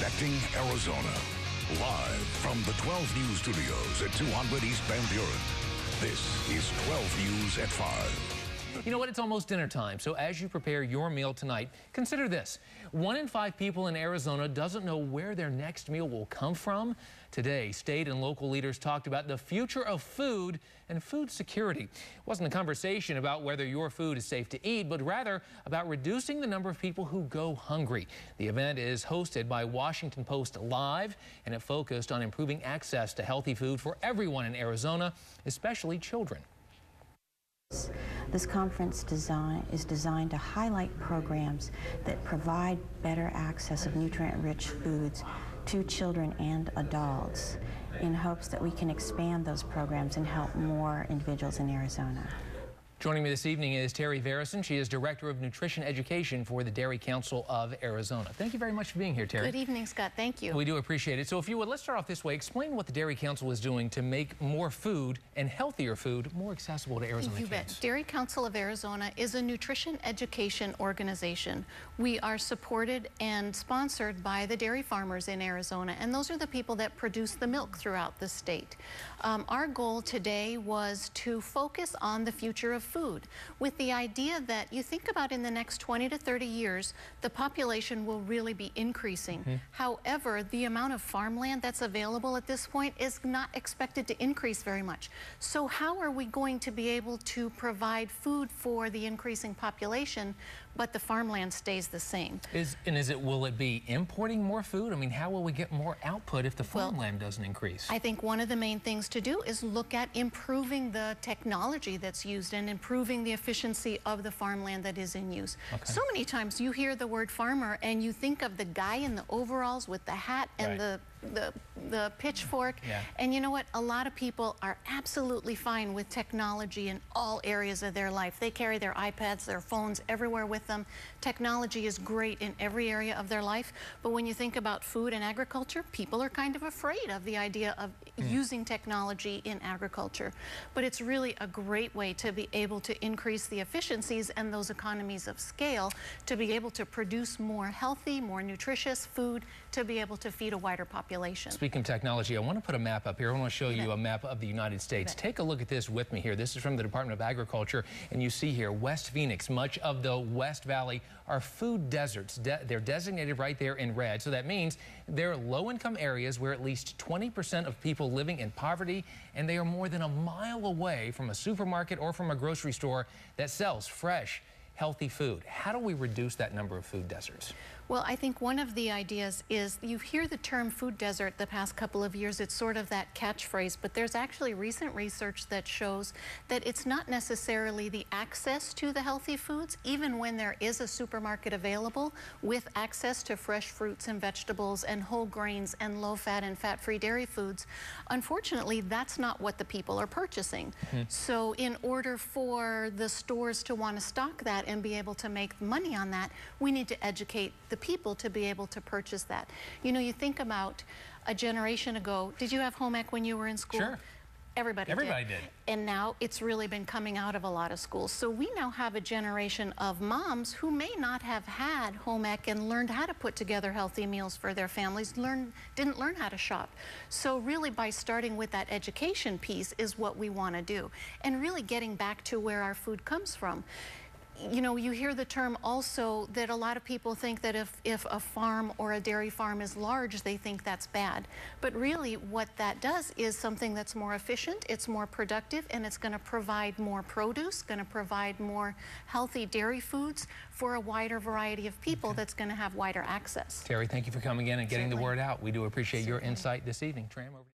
Connecting Arizona. Live from the 12 News studios at 200 East Van Buren. This is 12 News at 5. You know what? It's almost dinner time, so as you prepare your meal tonight, consider this. 1 in 5 people in Arizona doesn't know where their next meal will come from. Today, state and local leaders talked about the future of food and food security. It wasn't a conversation about whether your food is safe to eat, but rather about reducing the number of people who go hungry. The event is hosted by Washington Post Live, and it focused on improving access to healthy food for everyone in Arizona, especially children. This conference is designed to highlight programs that provide better access of nutrient-rich foods to children and adults in hopes that we can expand those programs and help more individuals in Arizona. Joining me this evening is Terri Verason. She is Director of Nutrition Education for the Dairy Council of Arizona. Thank you very much for being here, Terri. Good evening, Scott. Thank you. We do appreciate it. So if you would, let's start off this way. Explain what the Dairy Council is doing to make more food and healthier food more accessible to Arizona You kids. bet. Dairy Council of Arizona is a nutrition education organization. We are supported and sponsored by the dairy farmers in Arizona, and those are the people that produce the milk throughout the state. Our goal today was to focus on the future of food, with the idea that you think about in the next 20 to 30 years, the population will really be increasing. However, the amount of farmland that's available at this point is not expected to increase very much. So how are we going to be able to provide food for the increasing population, but the farmland stays the same? Will it be importing more food? I mean, how will we get more output if the farmland doesn't increase? I think one of the main things to do is look at improving the technology that's used and improving the efficiency of the farmland that is in use. So many times you hear the word farmer and you think of the guy in the overalls with the hat and the pitchfork. And you know what? A lot of people are absolutely fine with technology in all areas of their life. They carry their iPads, their phones everywhere with them. Technology is great in every area of their life. But when you think about food and agriculture, people are kind of afraid of the idea of using technology in agriculture. But it's really a great way to be able to increase the efficiencies and those economies of scale to be able to produce more healthy, more nutritious food to be able to feed a wider population. Speaking of technology, I want to put a map up here. I want to show you a map of the United States. Take a look at this with me here. This is from the Department of Agriculture, and you see here West Phoenix, much of the West Valley are food deserts. They're designated right there in red, so that means they're low-income areas where at least 20% of people living in poverty, and they are more than a mile away from a supermarket or from a grocery store that sells fresh, healthy food. How do we reduce that number of food deserts? Well, I think one of the ideas is you hear the term food desert the past couple of years. It's sort of that catchphrase, but there's actually recent research that shows that it's not necessarily the access to the healthy foods, even when there is a supermarket available with access to fresh fruits and vegetables and whole grains and low-fat and fat-free dairy foods. Unfortunately, that's not what the people are purchasing. So in order for the stores to want to stock that and be able to make money on that, we need to educate the people to be able to purchase that. You know, you think about a generation ago, did you have home ec when you were in school? Sure. Everybody did. And now it's really been coming out of a lot of schools. So we now have a generation of moms who may not have had home ec and learned how to put together healthy meals for their families, didn't learn how to shop. So really by starting with that education piece is what we want to do. And really getting back to where our food comes from. You know, you hear the term also that a lot of people think that if a farm or a dairy farm is large, they think that's bad. But really what that does is something that's more efficient, it's more productive, and it's going to provide more produce, going to provide more healthy dairy foods for a wider variety of people that's going to have wider access. Terri, thank you for coming in and getting the word out. We do appreciate your insight this evening. Tram, over